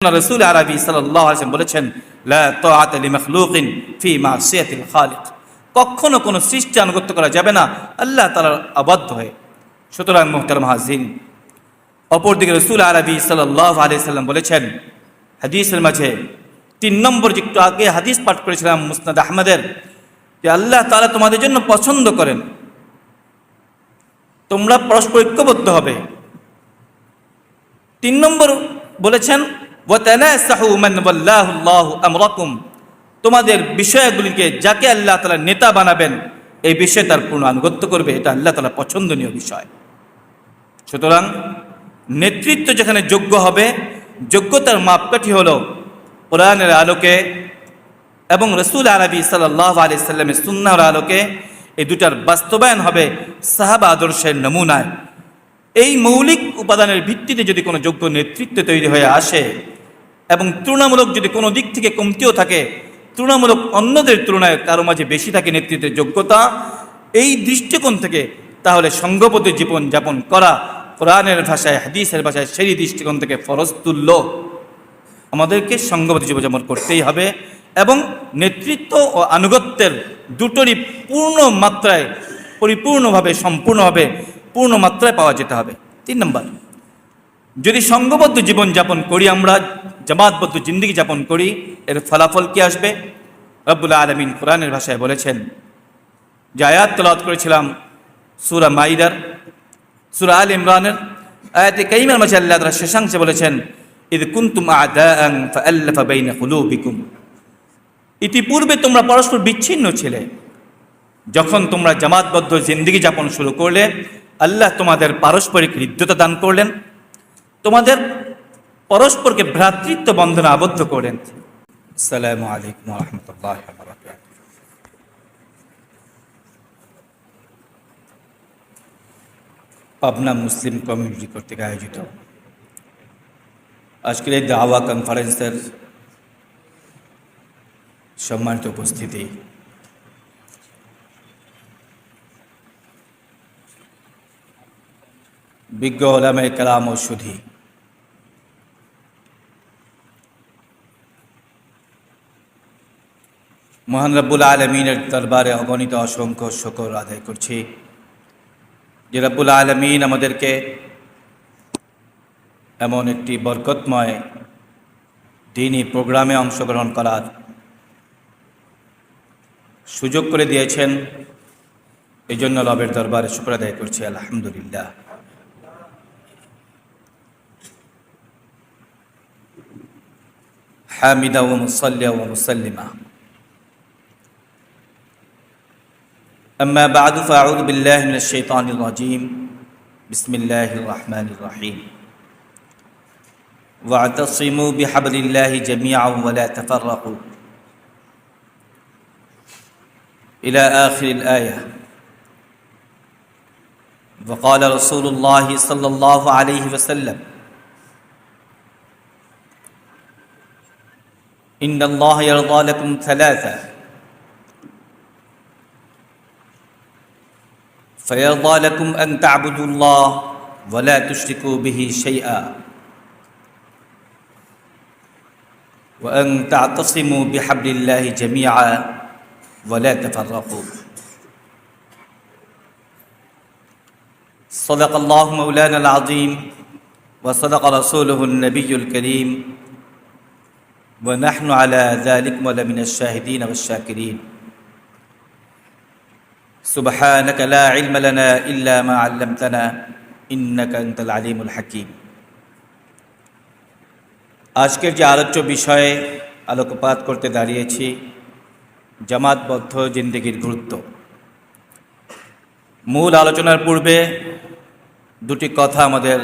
রাসূল আরবি সাল্লাল্লাহু আলাইহি ওয়াসাল্লাম বলেছেন, লা তাআতা লিমাখলুকিন ফি মাসিয়াতিল খালিক। কখনো কোনো সৃষ্টি আনুগত্য করা যাবে না আল্লাহ তাআলার অবাধ্য হয়ে। সুতরাং মুহতারাম হাজিরিন, অপরদিকে রাসূল আরবি সাল্লাল্লাহু আলাইহি ওয়াসাল্লাম বলেছেন হাদিসের মাঝে ৩ নম্বর যে একটু আগে হাদিস পাঠ করেছিলাম মুসনাদ আহমদের, যে আল্লাহ তাআলা তোমাদের জন্য পছন্দ করেন তোমরা পরস্পর ঐক্যবদ্ধ হবে। ৩ নম্বর বলেছেন ওয়াতানাসাহু মান ওয়াল্লাহু আল্লাহু আমরাকুম, তোমাদের বিষয়গুলিকে যাকে আল্লাহ তাআলা নেতা বানাবেন এই বিষয়ে তার পূর্ণ আনুগত্য করবে, এটা আল্লাহ তাআলা পছন্দনীয় বিষয়। সুতরাং নেতৃত্ব যেখানে যোগ্য হবে, যোগ্যতার মাপকাঠি হলো কোরআনের আলোকে এবং রাসূল আরবি সাল্লাল্লাহু আলাইহি সাল্লামের সুন্নাহর আলোকে। এই দুটার বাস্তবায়ন হবে সাহাবা আদর্শের নমুনায়। এই মৌলিক উপাদানের ভিত্তিতে যদি কোনো যোগ্য নেতৃত্ব তৈরি হয়ে আসে এবং তুলনামূলক যদি কোনো দিক থেকে কমতিও থাকে, তুলনামূলক অন্যদের তুলনায় কারো মাঝে বেশি থাকে নেতৃত্বের যোগ্যতা, এই দৃষ্টিকোণ থেকে তাহলে সংঘবদ্ধ জীবন যাপন করা কোরআনের ভাষায় হাদিসের ভাষায় সেই দৃষ্টিকোণ থেকে ফরজ তুল্য। আমাদেরকে সংঘবদ্ধ জীবনযাপন করতেই হবে এবং নেতৃত্ব ও আনুগত্যের দুটোরই পূর্ণ মাত্রায় পরিপূর্ণভাবে সম্পূর্ণভাবে পূর্ণ মাত্রায় পাওয়া যেতে হবে। ৩ নম্বর, যদি সংঘবদ্ধ জীবনযাপন করি, আমরা জামাতবদ্ধ জিন্দেগি যাপন করি, এর ফলাফল কি আসবে? রব্বুল আলামিন কোরআনের ভাষায় বলেছেন, যে আয়াত তেলাওয়াত করেছিলাম সূরা মাইদার, সূরা আল ইমরানের আয়াতে কারিমার মাঝে আল্লাহ তাআলা শেষাংশে বলেছেন, ইয কুনতুম আ'দাআন ফাআল্লাফা বাইনা কুলুবিকুম, ইতিপূর্বে তোমরা পরস্পর বিচ্ছিন্ন ছিলে, যখন তোমরা জামাতবদ্ধ জিন্দেগি যাপন শুরু করলে আল্লাহ তোমাদের পারস্পরিক হৃদ্যতা দান করলেন, তোমাদের পরস্পরকে ভ্রাতৃত্ব বন্ধনে আবদ্ধ করলেন। আসসালামু আলাইকুম ওয়া রাহমাতুল্লাহি ওয়া বারাকাতুহু। পাবনা মুসলিম কমিউনিটি কর্তৃক আয়োজিত আজকের এই দাওয়া কনফারেন্সের সম্মানিত উপস্থিতি, বিজ্ঞ উলামায়ে কেরাম ও সুধী, মহান রব্বুল আলমিনের দরবারে অগণিত অসংখ্য শুকর আদায় করছি যে রব্বুল আলমিন আমাদেরকে এমন একটি বরকতময় দ্বীনি প্রোগ্রামে অংশগ্রহণ করার সুযোগ করে দিয়েছেন। এই জন্য রবের দরবারে শুকর আদায় করছি, আলহামদুলিল্লাহ। হামিদা ওয়া মুসাল্লিয়া ওয়া মুসাল্লিমা। أما بعد فأعوذ بالله من الشيطان الرجيم. بسم الله الرحمن الرحيم. واعتصموا بحبل الله جميعا ولا تفرقوا إلى آخر الآية. وقال رسول الله صلى الله عليه وسلم إن الله يرضى لكم ثلاثة فيرضى لكم أن تعبدوا الله ولا تشركوا به شيئا وأن تعتصموا بحبل الله جميعا ولا تفرقوا. صدق الله مولانا العظيم وصدق رسوله النبي الكريم ونحن على ذلك ولمن الشاهدين والشاكرين. سبحانك لا علم لنا إلا ما علمتنا إنك أنت العليم الحكيم. আজকের যে আলোচ্য বিষয়ে আলোকপাত করতে দাঁড়িয়েছি, জামাতবদ্ধ জিন্দেগির গুরুত্ব। মূল আলোচনার পূর্বে দুটি কথা আমাদের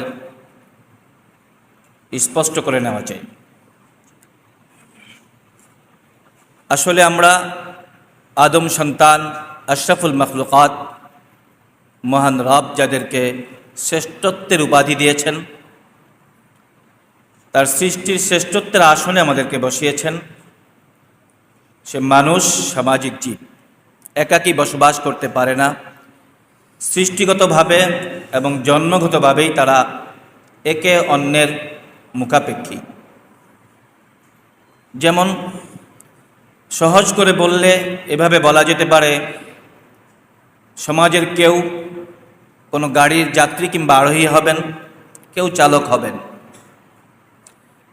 স্পষ্ট করে নেওয়া চাই। আসলে আমরা আদম সন্তান, আশরাফুল মখলুকাত, মহান রব যাদেরকে শ্রেষ্ঠত্বের উপাধি দিয়েছেন, তার সৃষ্টির শ্রেষ্ঠত্বের আসনে আমাদেরকে বসিয়েছেন। সে মানুষ সামাজিক জীব, একাকী বসবাস করতে পারে না। সৃষ্টিগতভাবে এবং জন্মগতভাবেই তারা একে অন্যের মুখাপেক্ষী। যেমন সহজ করে বললে এভাবে বলা যেতে পারে, সমাজের কেউ কোনো গাড়ির যাত্রী কিংবা আরোহী হবেন, কেউ চালক হবেন।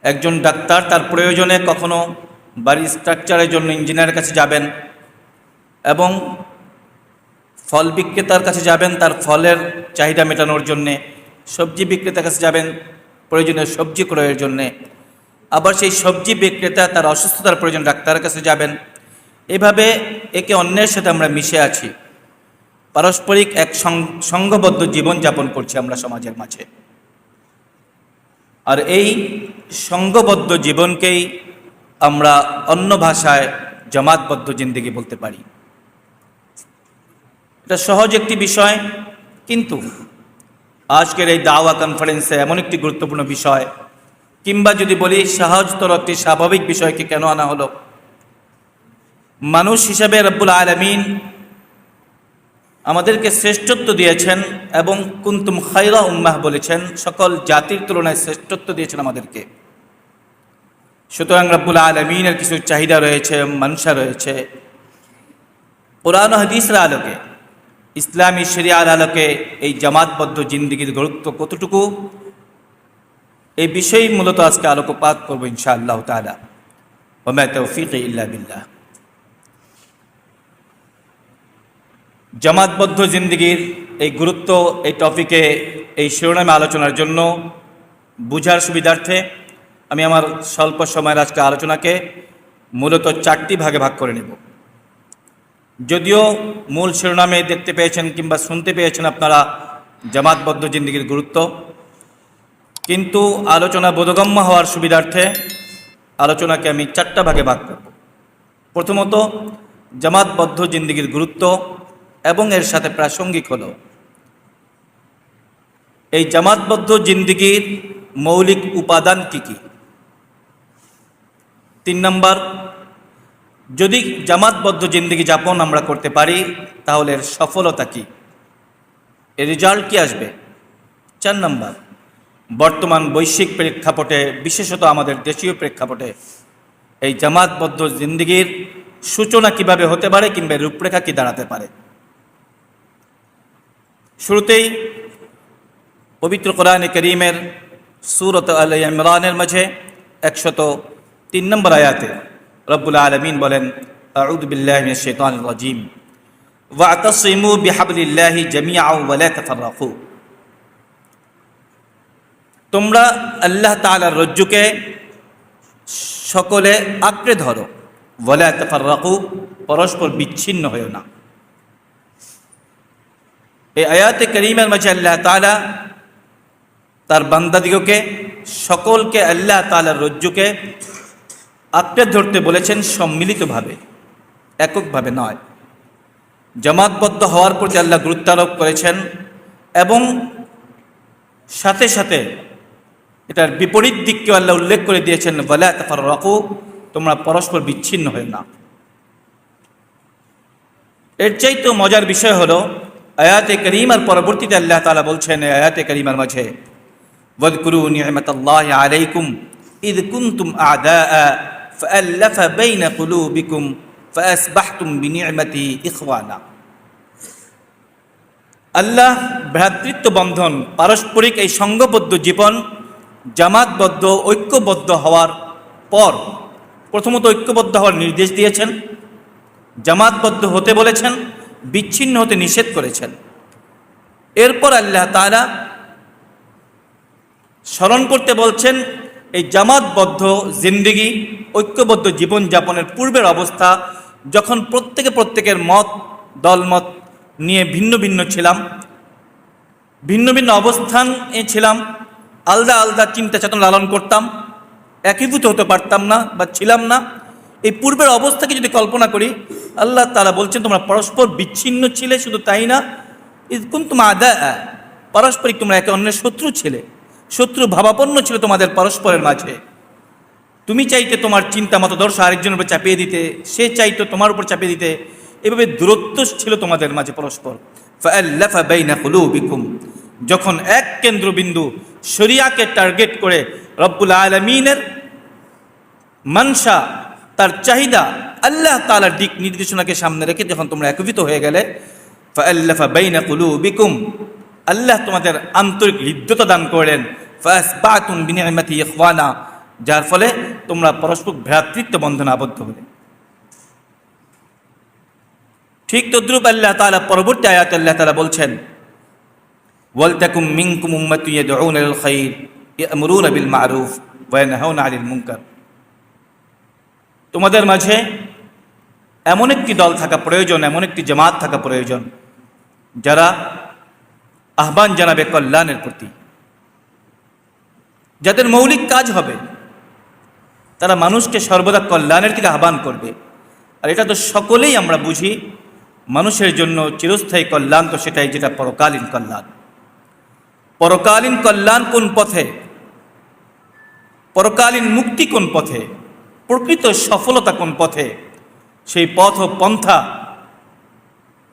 একজন ডাক্তার তার প্রয়োজনে কখনো বাড়ির স্ট্রাকচারের জন্য ইঞ্জিনিয়ারের কাছে যাবেন, এবং ফল বিক্রেতার কাছে যাবেন তার ফলের চাহিদা মেটানোর জন্যে, সবজি বিক্রেতার কাছে যাবেন প্রয়োজনীয় সবজি ক্রয়ের জন্যে, আবার সেই সবজি বিক্রেতা তার অসুস্থতার প্রয়োজন ডাক্তারের কাছে যাবেন। এভাবে একে অন্যের সাথে আমরা মিশে আছি, পারস্পরিক এক সংঘবদ্ধ জীবনযাপন করছি আমরা সমাজের মাঝে। আর এই সংঘবদ্ধ জীবনকেই আমরা অন্য ভাষায় জামাতবদ্ধ জিন্দেগি বলতে পারি। এটা সহজ একটি বিষয়, কিন্তু আজকের এই দাওয়া কনফারেন্সে এমন একটি গুরুত্বপূর্ণ বিষয়, কিংবা যদি বলি সহজতর একটি স্বাভাবিক বিষয়কে কেন আনা হলো, মানুষ হিসাবে রব্বুল আলামিন আমাদেরকে শ্রেষ্ঠত্ব দিয়েছেন এবং কুনতুম খায়রা উম্মাহ বলেছেন, সকল জাতির তুলনায় শ্রেষ্ঠত্ব দিয়েছেন আমাদেরকে। সুতরাং রব্বুল আলামিনের কিছু চাহিদা রয়েছে, মানসা রয়েছে। কোরআন ও হাদিসের আলোকে, ইসলামী শরিয়ার আলোকে এই জামাতবদ্ধ জিন্দেগির গুরুত্ব কতটুকু, এই বিষয়েই মূলত আজকে আলোকপাত করবো ইনশাআল্লাহ তাআলা। ওয়া মা তাওফীকি ইল্লা বিল্লাহ। জামাতবদ্ধ জিন্দেগির এই গুরুত্ব, এই টপিকে, এই শিরোনামে আলোচনার জন্য বুঝার সুবিধার্থে আমি আমার স্বল্প সময়ের আজকে আলোচনাকে মূলত 4টি ভাগে ভাগ করে নেব। যদিও মূল শিরোনামে দেখতে পেয়েছেন কিংবা শুনতে পেয়েছেন আপনারা জামাতবদ্ধ জিন্দেগির গুরুত্ব, কিন্তু আলোচনা বোধগম্য হওয়ার সুবিধার্থে আলোচনাকে আমি 4টা ভাগে ভাগ করব। প্রথমত, জামাতবদ্ধ জিন্দেগির গুরুত্ব এবং এর সাথে প্রাসঙ্গিক হলো এই জামাতবদ্ধ জিন্দেগির মৌলিক উপাদান কি কি। 3 নম্বর, যদি জামাতবদ্ধ জিন্দেগি যাপন আমরা করতে পারি তাহলে এর সফলতা কি, এর রেজাল্ট কি আসবে। 4 নম্বর, বর্তমান বৈশ্বিক প্রেক্ষাপটে, বিশেষত আমাদের দেশীয় প্রেক্ষাপটে এই জামাতবদ্ধ জিন্দেগির সূচনা কিভাবে হতে পারে কিংবা রূপরেখা কি দাঁড়াতে পারে। শুরুতেই পবিত্র কোরআনে কারীমের সূরাত আল ইমরানের মাঝে 103 নম্বর আয়াতে রব্বুল আলামিন বলেন, আউযু বিল্লাহি মিনাশ শাইতানির রাজীম, ওয়া'তাসিমু বিহাবলিল্লাহি জামিআন ওয়া লা তাফাররাকু। তোমরা আল্লাহ তাআলার রজ্জুকে সকলে আঁকড়ে ধরো, ওয়া লা তাফাররাকু, পরস্পর বিচ্ছিন্ন হয়ো না। এই আয়াতে কারীমের মাঝে আল্লাহ তাআলা তার বান্দাদিগকে সকলকে আল্লাহ তাআলার রজ্জুকে আঁকড়ে ধরতে বলেছেন, সম্মিলিতভাবে, এককভাবে নয়। জামাতবদ্ধ হওয়ার প্রতি আল্লাহ গুরুত্ব আরোপ করেছেন এবং সাথে সাথে এটার বিপরীত দিককেও আল্লাহ উল্লেখ করে দিয়েছেন, ওয়ালা তাফাররাকু, তোমরা পরস্পর বিচ্ছিন্ন হয়ে না। এর চাইতেও মজার বিষয় হলো আয়াতে কারীমার পরবর্তীতে আল্লাহ তাআলা বলছেন আয়াতে কারীমার মাঝে, ওয়াযকুরু নি'মাতাল্লাহি আলাইকুম ইয কুনতুম আ'দাআ ফাআল্লাফা বাইনা কুলুবিকুম ফাআসবাহতুম বিনি'মাতিহি ইখওয়ানা। আল্লাহ ভ্রাতৃত্ব বন্ধন, পারস্পরিক এই সংঘবদ্ধ জীবন, জামাতবদ্ধ ঐক্যবদ্ধ হওয়ার পর প্রথমত ঐক্যবদ্ধ হওয়ার নির্দেশ দিয়েছেন, জামাতবদ্ধ হতে বলেছেন, বিচ্ছিন্ন হতে নিষেধ করেছেন। এরপর আল্লাহ তাআলা স্মরণ করতে বলছেন এই জামাতবদ্ধ জিন্দেগি, ঐক্যবদ্ধ জীবনযাপনের পূর্বের অবস্থা, যখন প্রত্যেকের মত দলমত নিয়ে ভিন্ন ভিন্ন ছিলাম, ভিন্ন ভিন্ন অবস্থানে ছিলাম, আলাদা আলাদা চিন্তা চেতনা লালন করতাম, একীভূত হতে পারতাম না বা ছিলাম না। এই পূর্বের অবস্থাকে যদি কল্পনা করি, আল্লাহ তাআলা বলছেন তোমরা পরস্পর বিচ্ছিন্ন ছিলে, শুধু তাই না, ইয কুনতুম আ'দাআ, পারস্পরিক তোমরা একে অন্যের শত্রু ছিলে, শত্রু ভাবাপন্ন ছিল তোমাদের পরস্পরের মাঝে। তুমি চাইতে তোমার চিন্তা মতদর্শ আরেকজনের উপর চাপিয়ে দিতে, সে চাইতো তোমার উপর চাপিয়ে দিতে, এভাবে দূরত্ব ছিল তোমাদের মাঝে পরস্পর। ফাআল্লাফা বাইনা কুলুবিকুম, যখন এক কেন্দ্রবিন্দু শরিয়াকে টার্গেট করে রব্বুল আলামিনের মানসা, তার চাহিদা, আল্লাহ তাআলার দিক নির্দেশনাকে সামনে রেখে যখন তোমরা একত্রিত হয়ে গেলে, ফাআল্লাফা বাইনা কুলুবিকুম, আল্লাহ তোমাদের আন্তরিক হৃদ্যতা দান করলেন, ফাসবাতুম বিনিআমাতি ইখওয়ানা, যার ফলে তোমরা পরস্পর ভ্রাতৃত্ব বন্ধনে আবদ্ধ হলে। ঠিক তদ্রূপ আল্লাহ তাআলা পরবর্তী আয়াতে আল্লাহ তাআলা বলছেন, ওয়ালতাকুম মিনকুম উম্মাতুন ইয়াদউনা ইলাল খায়র ইয়ামুরুনা বিল মা'রুফ ওয়া ইয়ানহাউনা আনিল মুনকার। তোমাদের মাঝে এমন একটি দল থাকা প্রয়োজন, এমন একটি জামাত থাকা প্রয়োজন, যারা আহ্বান জানাবে কল্যাণের প্রতি, যাদের মৌলিক কাজ হবে তারা মানুষকে সর্বদা কল্যাণের দিকে আহ্বান করবে। আর এটা তো সকলেই আমরা বুঝি, মানুষের জন্য চিরস্থায়ী কল্যাণ তো সেটাই, যেটা পরকালীন কল্যাণ। পরকালীন কল্যাণ কোন পথে, পরকালীন মুক্তি কোন পথে, প্রকৃত সফলতা কোন পথে, সেই পথ ও পন্থা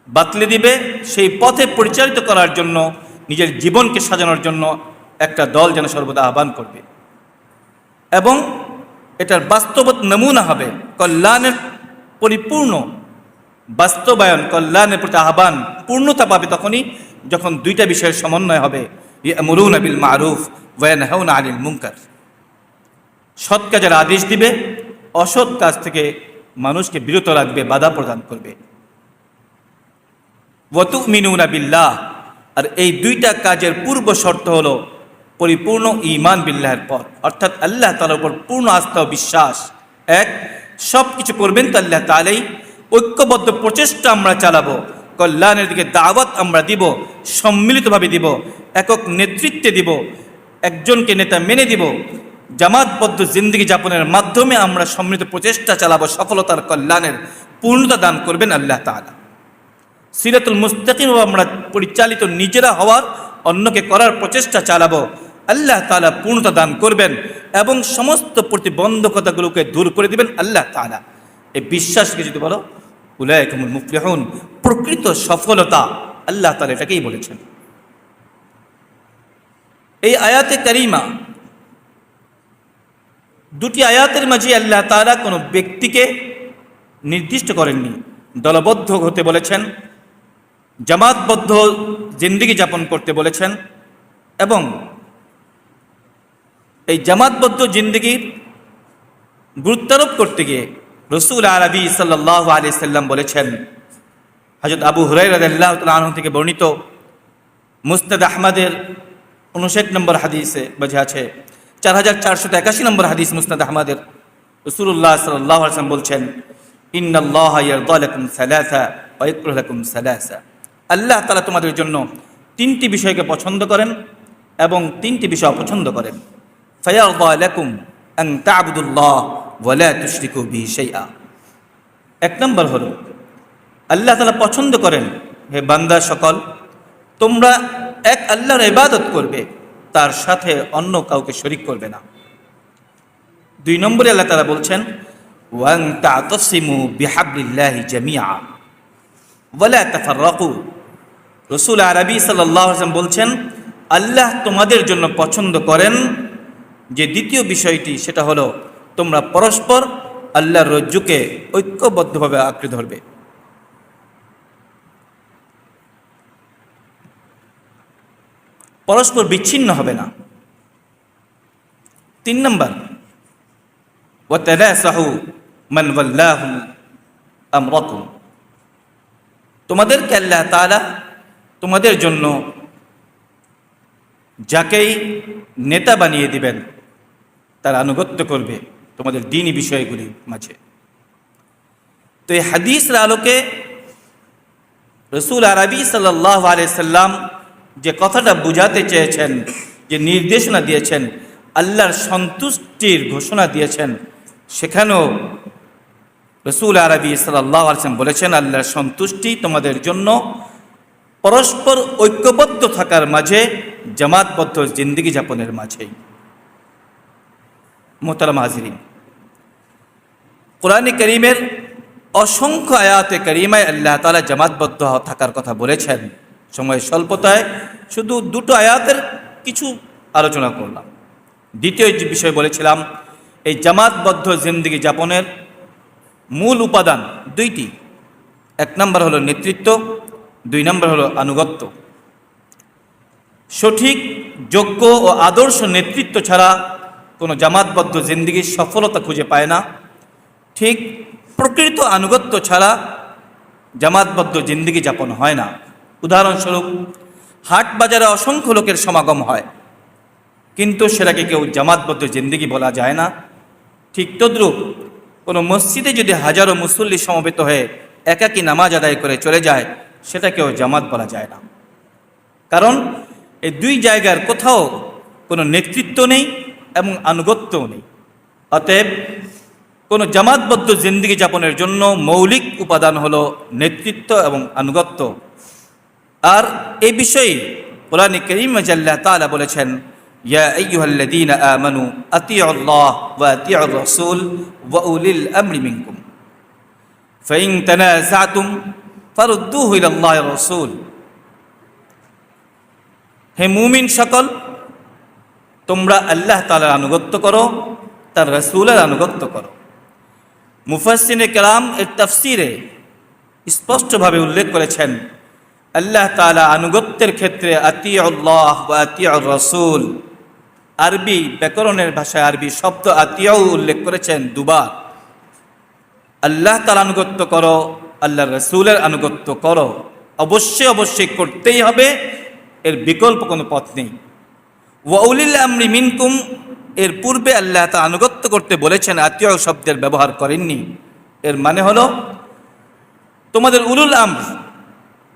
বাতলে দিবে। সেই পথে পরিচালিত করার জন্য, নিজের জীবনকে সাজানোর জন্য একটা দল যেন সর্বদা আহ্বান করবে, এবং এটার বাস্তব নমুনা হবে কল্যাণের পরিপূর্ণ বাস্তবায়ন, কল্যাণের প্রতি আহ্বান পূর্ণতা পাবে তখনই যখন দুইটা বিষয়ের সমন্বয় হবে, ইয়ামুরুনা বিল মা'রুফ ওয়া ইয়ানহাউনা আনিল মুনকার। সৎ কাজের আদেশ দিবে, অসৎ কাজ থেকে মানুষকে বিরত রাখবে, বাধা প্রদান করবে। ওয়া তু'মিনুনা বিল্লাহ, আর এই দুইটা কাজের পূর্ব শর্ত হলো পরিপূর্ণ ঈমান বিল্লাহের পর, অর্থাৎ আল্লাহ তাআলার উপর পূর্ণ আস্থা ও বিশ্বাস। এক, সব কিছু করবেন তো আল্লাহ তাআলাই। ঐক্যবদ্ধ প্রচেষ্টা আমরা চালাবো, কল্যাণের দিকে দাওয়াত আমরা দিব, সম্মিলিতভাবে দিব, একক নেতৃত্বে দিব, একজনকে নেতা মেনে দিব। জামাতবদ্ধ জিন্দেগি যাপনের মাধ্যমে আমরা সম্মিলিত প্রচেষ্টা চালাবো, সফলতার কল্যাণের পূর্ণতা দান করবেন আল্লাহ তাআলা। সিরাতুল মুস্তাকিম আমরা পরিচালিত নিজেরা হওয়ার, অন্যকে করার প্রচেষ্টা চালাবো, আল্লাহ তাআলা পূর্ণতা দান করবেন এবং সমস্ত প্রতিবন্ধকতাগুলোকে দূর করে দিবেন আল্লাহ তাআলা। এই বিশ্বাসকে যদি বলো, উলাইকা হুমুল মুফলিহুন, প্রকৃত সফলতা, আল্লাহ তাআলা এটাকেই বলেছেন। এই আয়াতে কারিমা, দুটি আয়াতের মাঝে আল্লাহ তাআলা কোনো ব্যক্তিকে নির্দিষ্ট করেননি, দলবদ্ধ হতে বলেছেন, জামাতবদ্ধ জিন্দেগি যাপন করতে বলেছেন। এবং এই জামাতবদ্ধ জিন্দেগির গুরুত্বারোপ করতে গিয়ে রাসূল আরবি সাল্লাল্লাহু আলাইহি সাল্লাম বলেছেন, হযরত আবু হুরায়রা রাদিয়াল্লাহু তাআলা আনহু থেকে বর্ণিত মুসনাদ আহমদের 59 নম্বর হাদিসে বোঝা আছে, 4481 নম্বর হাদিস মুসনাদ আহমদের, রাসূলুল্লাহ সাল্লাল্লাহু আলাইহি ওয়াসাল্লাম বলছেন, ইন্নাল্লাহা ইয়ারদা লাকুম সালাসা ওয়া ইয়াকরাহু লাকুম সালাসা, আল্লাহ তাআলা তোমাদের জন্য তিনটি বিষয়কে পছন্দ করেন এবং তিনটি বিষয় অপছন্দ করেন। ফায়ারদা লাকুম আন তা'বুদুল্লাহ ওয়া লা তুশরিকু বিহি শাইআ। এক নম্বর হলো, আল্লাহ তাআলা পছন্দ করেন, হে বান্দা সকল, তোমরা এক আল্লাহর ইবাদত করবে, তার সাথে অন্য কাউকে শরীক করবে না। দুই নম্বরে আল্লাহ তাআলা বলছেন, ওয়ান তা'তাসিমু বিহাবলিল্লাহি জামিআ ওয়া লা তাফাররাকু। রাসূল আরবি সাল্লাল্লাহু আলাইহি ওয়াসাল্লাম বলছেন, আল্লাহ তোমাদের জন্য পছন্দ করেন যে দ্বিতীয় বিষয়টি, সেটা হলো তোমরা পরস্পর আল্লাহর রজ্জুকে ঐক্যবদ্ধভাবে আঁকড়ে ধরবে। পরস্পর বিচ্ছিন্ন হবে না। তিন নম্বর, ওয়াতানাসাহু মান ওয়াল্লাহু আমরাকুম, তোমাদেরকে আল্লাহ তাআলা তোমাদের জন্য যাকেই নেতা বানিয়ে দিবেন তার আনুগত্য করবে তোমাদের দ্বীনি বিষয়গুলির মাঝে। তো এই হাদিসের আলোকে রাসূল আরবি সাল্লাল্লাহু আলাইহি সাল্লাম যে কথাটা বুঝাতে চেয়েছেন, যে নির্দেশনা দিয়েছেন, আল্লাহর সন্তুষ্টির ঘোষণা দিয়েছেন, সেখানেও রাসূল আরবি সাল্লাল্লাহু আলাইহি সাল্লাম বলেছেন, আল্লাহর সন্তুষ্টি তোমাদের জন্য পরস্পর ঐক্যবদ্ধ থাকার মাঝে, জামাতবদ্ধ জিন্দেগি যাপনের মাঝেই। মোহতারাম হাজিরিন, কোরআনে কারীমের অসংখ্য আয়াতে কারীমায় আল্লাহ তাআলা জামাতবদ্ধ থাকার কথা বলেছেন। সময় স্বল্পতায় শুধু দুটো আয়াতের কিছু আলোচনা করলাম। দ্বিতীয় যে বিষয় বলেছিলাম, এই জামাতবদ্ধ জিন্দেগি যাপনের মূল উপাদান দুইটি। এক নম্বর হলো নেতৃত্ব, দুই নম্বর হলো আনুগত্য। সঠিক, যোগ্য ও আদর্শ নেতৃত্ব ছাড়া কোনো জামাতবদ্ধ জিন্দেগির সফলতা খুঁজে পায় না। ঠিক প্রকৃত আনুগত্য ছাড়া জামাতবদ্ধ জিন্দেগি যাপন হয় না। উদাহরণস্বরূপ, হাট বাজারে অসংখ্য লোকের সমাগম হয়, কিন্তু সেটাকে কেউ জামাতবদ্ধ জিন্দেগি বলা যায় না। ঠিক তদ্রূপ কোনো মসজিদে যদি হাজারো মুসল্লি সমবেত হয়ে একাকী নামাজ আদায় করে চলে যায়, সেটাকেও জামাত বলা যায় না। কারণ এই দুই জায়গার কোথাও কোনো নেতৃত্ব নেই এবং আনুগত্যও নেই। অতএব কোনো জামাতবদ্ধ জিন্দেগি যাপনের জন্য মৌলিক উপাদান হলো নেতৃত্ব এবং আনুগত্য। আর এই বিষয়ে কোরআনে কারীমে আল্লাহ তাআলা বলেছেন, ইয়া আইয়ুহাল্লাযীনা আমানু আতিউল্লাহ ওয়া আতিউর রাসূল ওয়া উলিল আমরি মিনকুম ফাইন তানাযাতুম ফারুদ্দুহু ইলাল্লাহি ওয়া রাসূল। হে মুমিন সকল, তোমরা আল্লাহ তাআলার আনুগত্য করো, তার রাসূলের আনুগত্য করো। মুফাসসিরে কেরাম এর তাফসিরে স্পষ্টভাবে উল্লেখ করেছেন, আল্লাহ তাআলা আনুগত্যের ক্ষেত্রে আতিউল্লাহ ওয়া আতিউর রাসূল, আরবি ব্যাকরণের ভাষায় আরবি শব্দ আতিউ উল্লেখ করেছেন দুবার। আল্লাহ তাআলার আনুগত্য করো, আল্লাহর রাসূলের আনুগত্য করো, অবশ্যই অবশ্যই করতেই হবে, এর বিকল্প কোনো পথ নেই। ওয়া উলিল আমরি মিনকুম, এর পূর্বে আল্লাহ তাআলা আনুগত্য করতে বলেছেন, আতিউ শব্দের ব্যবহার করেননি। এর মানে হলো তোমাদের উলুল আমর।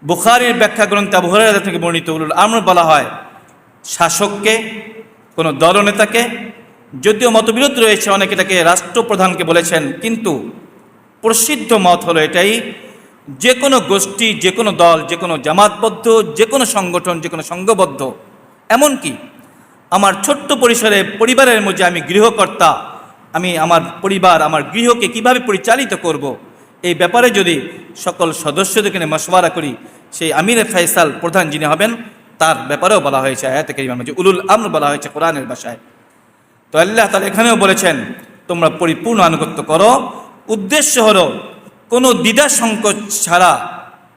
বুখারীর ব্যাখ্যা গ্রন্থে আবু হুরায়রা থেকে বর্ণিত উলুল আমর বলা হয় শাসককে, কোনো দলনেতাকে। যদিও মতবিরোধ রয়েছে, অনেকে এটাকে রাষ্ট্রপ্রধানকে বলেছেন, কিন্তু প্রসিদ্ধ মত হলো এটাই, যে কোনো গোষ্ঠী, যে কোনো দল, যে কোনো জামাতবদ্ধ, যে কোনো সংগঠন, যে কোনো সংঘবদ্ধ, এমনকি আমার ছোট্ট পরিসরে পরিবারের মধ্যে আমি গৃহকর্তা, আমি আমার পরিবার, আমার গৃহকে কিভাবে পরিচালিত করব, এই ব্যাপারে যদি সকল সদস্যদেরকে নিয়ে মশওয়ারা করি, সেই আমিরে ফয়সাল প্রধান যিনি হবেন, তার ব্যাপারেও বলা হয়েছে আয়াতে কারিমার মধ্যে, উলুল আমর বলা হয়েছে কোরআনের ভাষায়। তো আল্লাহ তাআলা এখানেও বলেছেন তোমরা পরিপূর্ণ আনুগত্য করো। উদ্দেশ্য হলো কোনো দ্বিধা সংকোচ ছাড়া,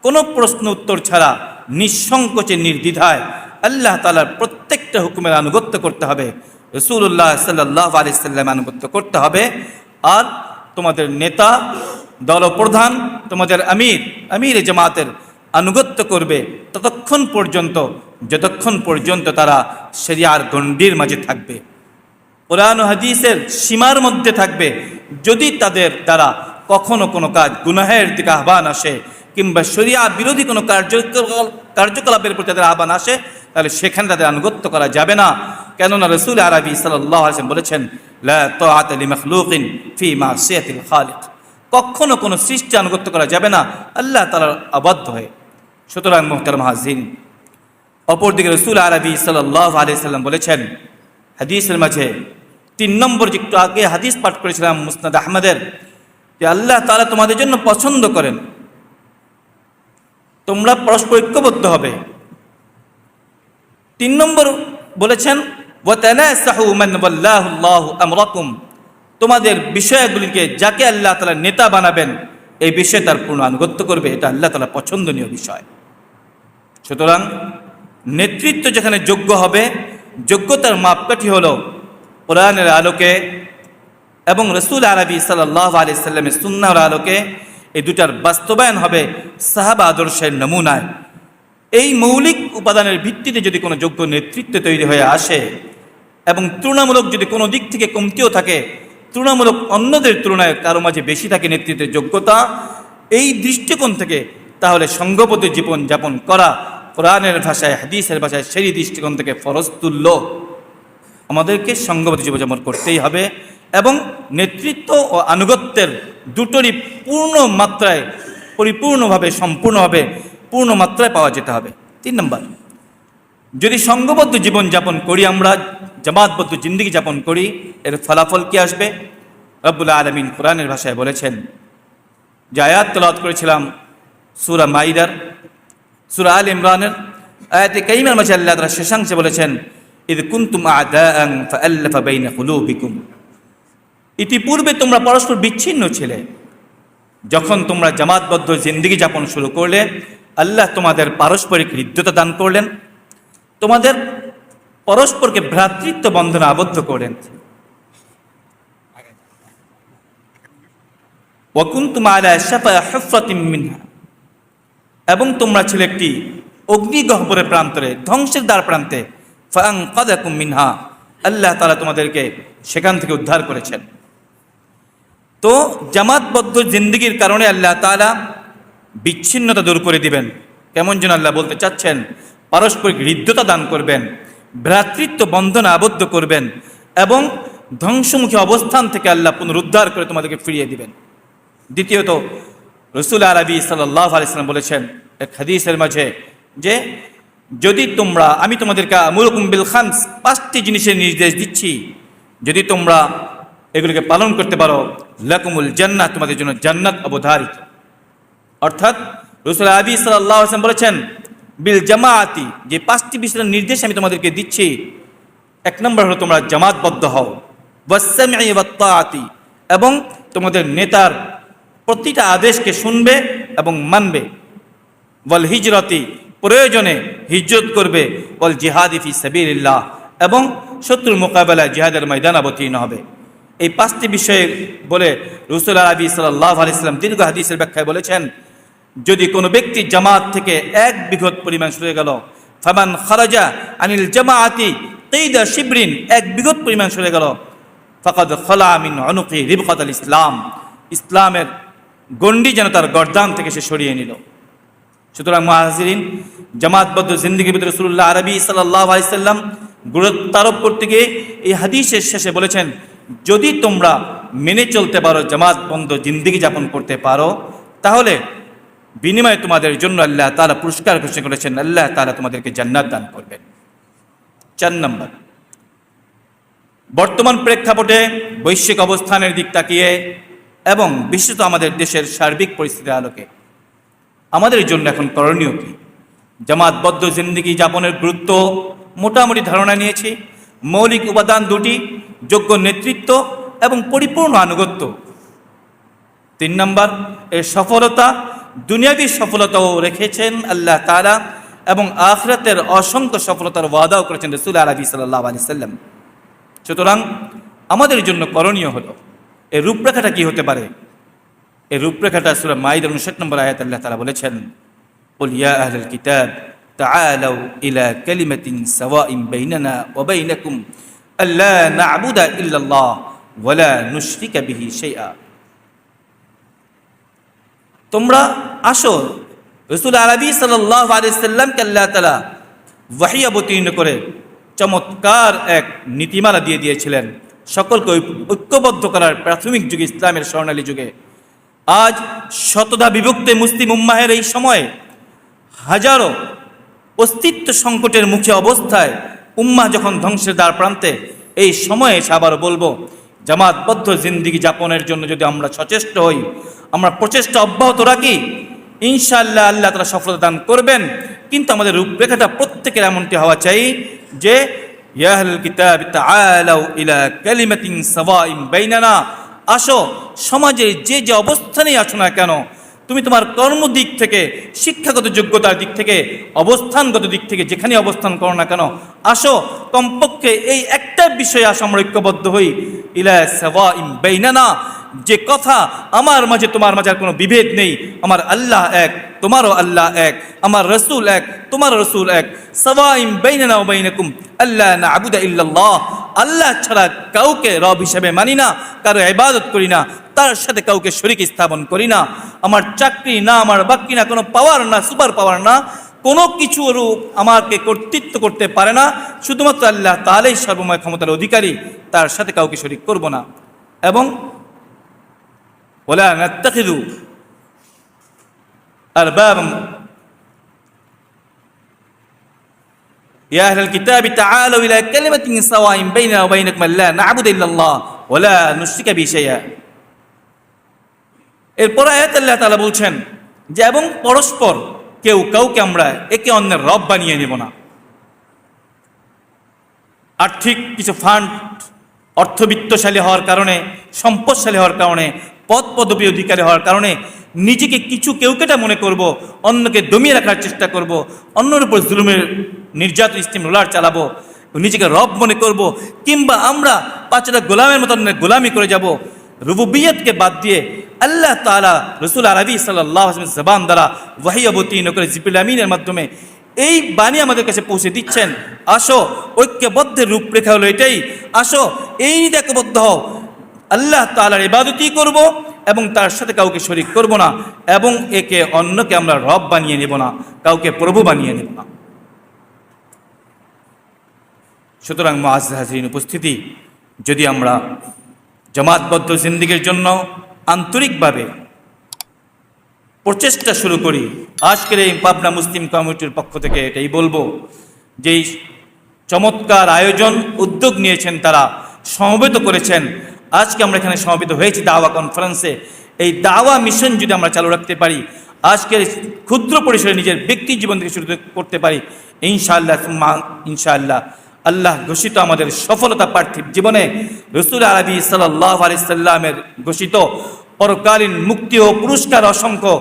কোনো প্রশ্ন উত্তর ছাড়া নিঃসংকোচে নির্দ্বিধায় আল্লাহ তাআলার প্রত্যেকটা হুকুমের আনুগত্য করতে হবে, রাসূলুল্লাহ সাল্লাল্লাহু আলাইহি সাল্লাম আনুগত্য করতে হবে। আর তোমাদের নেতা, দলপ্রধান, তোমাদের আমির জামাতের আনুগত্য করবে ততক্ষণ পর্যন্ত যতক্ষণ পর্যন্ত তারা শরিয়ার গণ্ডির মাঝে থাকবে, কোরআন ও হাদিসের সীমার মধ্যে থাকবে। যদি তাদের দ্বারা কখনো কোনো কাজ গুনাহের দিকে আহ্বান আসে কিংবা শরিয়া বিরোধী কোনো কার্যকলাপের প্রতি তাদের আহ্বান আসে, তাহলে সেখানে তাদের আনুগত্য করা যাবে না। কেননা রাসূল আরবি সাল্লাল্লাহু আলাইহি ওয়াসাল্লাম বলেছেন, লা তাআতা লিমাখলুকিন ফি মাসিয়াতিল খালিক, কখনো কোনো সৃষ্টি আনুগত্য করা যাবে না আল্লাহ তাআলার অবাধ্য হয়ে। সুতরাং মুহতারাম হাজিরিন, অপরদিকে রাসূল আরবি সাল্লাল্লাহু আলাইহি ওয়াসাল্লাম বলেছেন হাদিসের মাঝে 3 নম্বর, যে একটু আগে হাদিস পাঠ করেছিলাম মুসনাদ আহমদের, যে আল্লাহ তাআলা তোমাদের জন্য পছন্দ করেন তোমরা পরস্পর ঐক্যবদ্ধ হবে। 3 নম্বর বলেছেন, ওয়া তানাসাহু মান ওয়াল্লাহু আল্লাহু আমরাকুম, তোমাদের বিষয়গুলিকে যাকে আল্লাহ তাআলা নেতা বানাবেন এই বিষয়ে তার পূর্ণ আনুগত্য করবে, এটা আল্লাহ তাআলা পছন্দনীয় বিষয়। সুতরাং নেতৃত্ব যেখানে যোগ্য হবে, যোগ্যতার মাপকাঠি হলো কোরআনের আলোকে এবং রাসূল আরবি সাল্লাল্লাহু আলাইহি সাল্লামের সুন্নাহর আলোকে, এই দুটার বাস্তবায়ন হবে সাহাবা আদর্শের নমুনায়। এই মৌলিক উপাদানের ভিত্তিতে যদি কোনো যোগ্য নেতৃত্ব তৈরি হয়ে আসে এবং তুলনামূলক যদি কোনো দিক থেকে কমতিও থাকে, তুলনামূলক অন্যদের তুলনায় কারো মাঝে বেশি থাকে নেতৃত্বের যোগ্যতা, এই দৃষ্টিকোণ থেকে তাহলে সংঘবদ্ধ জীবন যাপন করা কোরআনের ভাষায়, হাদিসের ভাষায় সেই দৃষ্টিকোণ থেকে ফরজ তুল্য। আমাদেরকে সংঘবদ্ধ জীবনযাপন করতেই হবে এবং নেতৃত্ব ও আনুগত্যের দুটোরই পূর্ণ মাত্রায়, পরিপূর্ণভাবে, সম্পূর্ণভাবে, পূর্ণ মাত্রায় পাওয়া যেতে হবে। 3 নম্বর, যদি সংঘবদ্ধ জীবনযাপন করি, আমরা জামাতবদ্ধ জিন্দেগি যাপন করি, এর ফলাফল কি আসবে? রব্বুল আলামিন কোরআনের ভাষায় বলেছেন, যে আয়াত তেলাওয়াত করেছিলাম সূরা মাইদার, সূরা আল ইমরানের আয়াতে কারিমার মাঝে আল্লাহ তাআলা শেষাংশে বলেছেন, ইদ কুনতুম আ'দাআন ফাআল্লাফা বাইনা কুলুবিকুম, ইতিপূর্বে তোমরা পরস্পর বিচ্ছিন্ন ছিলে, যখন তোমরা জামাতবদ্ধ জিন্দেগি যাপন শুরু করলে আল্লাহ তোমাদের পারস্পরিক হৃদ্যতা দান করলেন, তোমাদের পরস্পরকে ভ্রাতৃত্ব বন্ধনে আবদ্ধ করলেন। ওয়াকুনতুম আলা শাফা হুফরাতিম মিনহা, এবং তোমরা ছিলে একটি অগ্নিগহ্বরের প্রান্তরে, ধ্বংসের দ্বার প্রান্তে। ফাআনকাযাকুম মিনহা, আল্লাহ তাআলা তোমাদেরকে সেখান থেকে উদ্ধার করেছেন। তো জামাতবদ্ধ জিন্দেগির কারণে আল্লাহ তাআলা বিচ্ছিন্নতা দূর করে দিবেন। কেমন যেন আল্লাহ বলতে চাচ্ছেন, পারস্পরিক হৃদ্যতা দান করবেন, ভ্রাতৃত্ব বন্ধনে আবদ্ধ করবেন, এবং ধ্বংসমুখী অবস্থান থেকে আল্লাহ পুনরুদ্ধার করে তোমাদেরকে ফিরিয়ে দিবেন। দ্বিতীয়ত, রাসূল আরবি সাল্লাল্লাহু আলাইহি ওয়াসাল্লাম বলেছেন এক হাদিসের মাঝে যে যদি তোমরা, আমি তোমাদেরকে আমুরুকুম বিল খামস, 5টি জিনিসের নির্দেশ দিচ্ছি, যদি তোমরা এগুলোকে পালন করতে পারো, লাকুমুল জান্নাহ, তোমাদের জন্য জান্নাত অবধারিত। অর্থাৎ রাসূল আরবি সাল্লাল্লাহু আলাইহি ওয়াসাল্লাম বলেছেন বিল জামাআতি, যে 5টি বিষয়ের নির্দেশ আমি তোমাদেরকে দিচ্ছি, 1 নম্বর হলো তোমরা জামাতবদ্ধ হও, ওয়াসসামঈ ওয়াত তাআতি, এবং তোমাদের নেতার প্রতিটা আদেশকে শুনবে এবং মানবে, ওয়াল হিজরতি, প্রয়োজনে হিজরত করবে, ওয়াল জিহাদি ফি সাবিলিল্লাহ, এবং শত্রুর মোকাবেলায় জিহাদের ময়দানে অবতীর্ণ হবে। এই 5টি বিষয়ে বলে রাসূল আরবি সাল্লাল্লাহু আলাইহি ওয়াসাল্লাম দীর্ঘ হাদিসের ব্যাখ্যায় বলেছেন, যদি কোনো ব্যক্তি জামাত থেকে 1 বিঘত পরিমাণ সরে গেল, ফামান খারাজা আনিল জামাআতি কিদা শিবরিন, 1 বিঘত পরিমাণ সরে গেল, ফাকাদ খালা মিন উনুকি রিবকাতাল ইসলাম, ইসলামের গণ্ডি যেন তার গর্দান থেকে সে সরিয়ে নিল। সুতরাং মুহাজিরিন, জামাতবদ্ধ জিন্দেগির ভিতরে রাসূলুল্লাহ আরবি সাল্লাল্লাহু আলাইহি ওয়াসাল্লাম গুরুত্ব আরোপ করতে গিয়ে এই হাদিসের শেষে বলেছেন, যদি তোমরা মেনে চলতে পারো, জামাতবদ্ধ জিন্দেগি যাপন করতে পারো, তাহলে বিনিময়ে তোমাদের জন্য আল্লাহ তাআলা পুরস্কার ঘোষণা করেছেন, আল্লাহ তাআলা তোমাদেরকে জান্নাত দান করবেন। 4 নম্বর, বর্তমান প্রেক্ষাপটে বৈশ্বিক অবস্থানের দিক তাকিয়ে এবং বিশেষত আমাদের দেশের সার্বিক পরিস্থিতির আলোকে আমাদের জন্য এখন করণীয় কি? জামাতবদ্ধ জিন্দেগি যাপনের গুরুত্ব মোটামুটি ধারণা নিয়েছি। মৌলিক উপাদান 2টি, যোগ্য নেতৃত্ব এবং পরিপূর্ণ আনুগত্য। 3 নম্বর, এর সফলতা, দুনিয়াবী সফলতাও রেখেছেন আল্লাহ তাআলা, এবং আখিরাতের অসংখ্য সফলতার ওয়াদাও করেছেন রাসূল আরবি সাল্লাল্লাহু আলাইহি ওয়াসাল্লাম। সুতরাং আমাদের জন্য করণীয় হলো, এর রূপরেখাটা কি হতে পারে? এই রূপরেখাটা সূরা মাইদার 59 নম্বর আয়াতে আল্লাহ তাআলা বলেছেন, কুল ইয়া আহলাল কিতাব তাআলাউ ইলা কালিমাতিন সাওয়াইন বাইনানা ওয়া বাইনাকুম আল্লা না'বুদা ইল্লাল্লাহ ওয়া লা নুশরিকা বিহি শাইআ। তোমরা আসো, রাসূল আরবি সাল্লাল্লাহু আলাইহি ওয়াসাল্লামকে আল্লাহ তাআলা ওহী অবতীর্ণ করে চমৎকার এক নীতিমালা দিয়ে দিয়েছিলেন সকলকে ঐক্যবদ্ধ করার প্রাথমিক যুগে, ইসলামের স্বর্ণালী যুগে। আজ শতধা বিভক্ত মুসলিম উম্মাহের এই সময়ে হাজারো অস্তিত্ব সংকটের মুখে অবস্থায় উম্মাহ যখন ধ্বংসের দ্বার প্রান্তে, এই সময়ে আবারও বলবো, জামাতবদ্ধ জিন্দেগি যাপনের জন্য যদি আমরা সচেষ্ট হই, আমরা প্রচেষ্টা অব্যাহত রাখি, ইনশাআল্লাহ আল্লাহ তাআলা সফলতা দান করবেন। কিন্তু আমাদের রূপরেখাটা প্রত্যেকের এমনটি হওয়া চাই যে ইয়া আহলাল কিতাব তাআলাউ ইলা কালিমাতিন সাওয়াইন বাইনানা, আসো, সমাজের যে যে অবস্থানেই আছো না কেন, তুমি তোমার কর্মদিক থেকে, শিক্ষাগত যোগ্যতার দিক থেকে, অবস্থানগত দিক থেকে যেখানে অবস্থান করো না কেন, আসো, কমপক্ষে এই একটা বিষয়ে আসো, আমরা ঐক্যবদ্ধ হই, ইলা সাওয়াইন বাইনানা, যে কথা আমার মাঝে তোমার মাঝে কোনো বিভেদ নেই, আমার আল্লাহ এক, তোমারও আল্লাহ এক, আমার রাসূল এক, তোমারও রাসূল এক, সাওয়াইন বাইনানা ওয়া বাইনাকুম আল্লা না'বুদা ইল্লাল্লাহ, আল্লাহ ছাড়া কাউকে রব হিসেবে মানি না, কারো ইবাদত করি না, তার সাথে কাউকে শরীক স্থাপন করি না। আমার চাকরি না, আমার বাক্যি না, কোনো পাওয়ার না, সুপার পাওয়ার না, কোনো কিছুর আমাকে কর্তৃত্ব করতে পারে না, শুধুমাত্র আল্লাহ তাআলাই সর্বময় ক্ষমতার অধিকারী, তার সাথে কাউকে শরীক করব না। এবং ওয়ালা নাত্তাখিযু আরবাবাম ইয়া আহলাল কিতাবি তাআলাউ ইলা কালিমাতিন সাওয়াইন বাইনানা ওয়া বাইনাকুম আল্লা না'বুদা ইল্লাল্লাহ ওয়া লা নুশরিকা বিহি শাইআ। এরপর আয়াতে আল্লাহ তাআলা বলছেন যে এবং পরস্পর কেউ কাউকে আমরা একে অন্যের রব বানিয়ে নেব না। আর্থিক কিছু ফান্ড অর্থবিত্তশালী হওয়ার কারণে, সম্পদশালী হওয়ার কারণে, পদ পদবী অধিকারী হওয়ার কারণে নিজেকে কিছু কেউকেটা মনে করব, অন্যকে দমিয়ে রাখার চেষ্টা করব, অন্যের উপর জুলুমের নির্যাতন স্টিম রোলার চালাবো, নিজেকে রব মনে করব, কিংবা আমরা পাঁচটা গোলামের মতন গোলামি করে যাব। রুবুবিয়তকে বাদ দিয়ে আল্লাহ তাআলা রসুল আরবি সাল্লাল্লাহু আলাইহি ওয়াসাল্লাম জবান দ্বারা ওয়াহী অবতীর্ণ করে জিবরিল আমিনের মাধ্যমে এই বাণী আমাদের কাছে পৌঁছে দিচ্ছেন। আসো, ঐক্যবদ্ধের রূপরেখা হলো এটাই। আসো, এই নীতি ঐক্যবদ্ধ হও, আল্লাহ তাআলার ইবাদতই করব এবং তার সাথে কাউকে শরীক করব না, এবং একে অন্যকে আমরা রব বানিয়ে নেব না, কাউকে প্রভু বানিয়ে নেব না। সুতরাং মুআজ্জাজ হাজিরিন উপস্থিতি, যদি আমরা জামাতবদ্ধ জিন্দেগীর জন্য আন্তরিকভাবে প্রচেষ্টা শুরু করি, আজকের এই পাবনা মুসলিম কমিটির পক্ষ থেকে এটাই বলবো, যেই চমৎকার আয়োজন উদ্যোগ নিয়েছেন, তারা সমবেত করেছেন। আজকে আমরা এখানে সমবেত হয়েছি দাওয়া কনফারেন্সে। এই দাওয়া মিশন যদি আমরা চালু রাখতে পারি, আজকের ক্ষুদ্র পরিসরে নিজের ব্যক্তি জীবন থেকে শুরু করতে পারি, ইনশাআল্লাহ ইনশাআল্লাহ আল্লাহ ঘোষিত আমাদের সফলতা পার্থিব জীবনে রসুল আরবি সাল্লাল্লাহু আলাইহি সাল্লামের ঘোষিত পরকালীন মুক্তি ও পুরস্কার অসংখ্য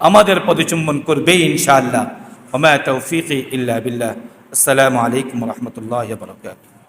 আমাদের পদে চুম্বন করবে ইনশাআল্লাহ। ওয়া মা তাওফীকি ইল্লা বিল্লাহ। আসসালামু আলাইকুম ওয়া রাহমাতুল্লাহি ওয়া বারাকাতুহু।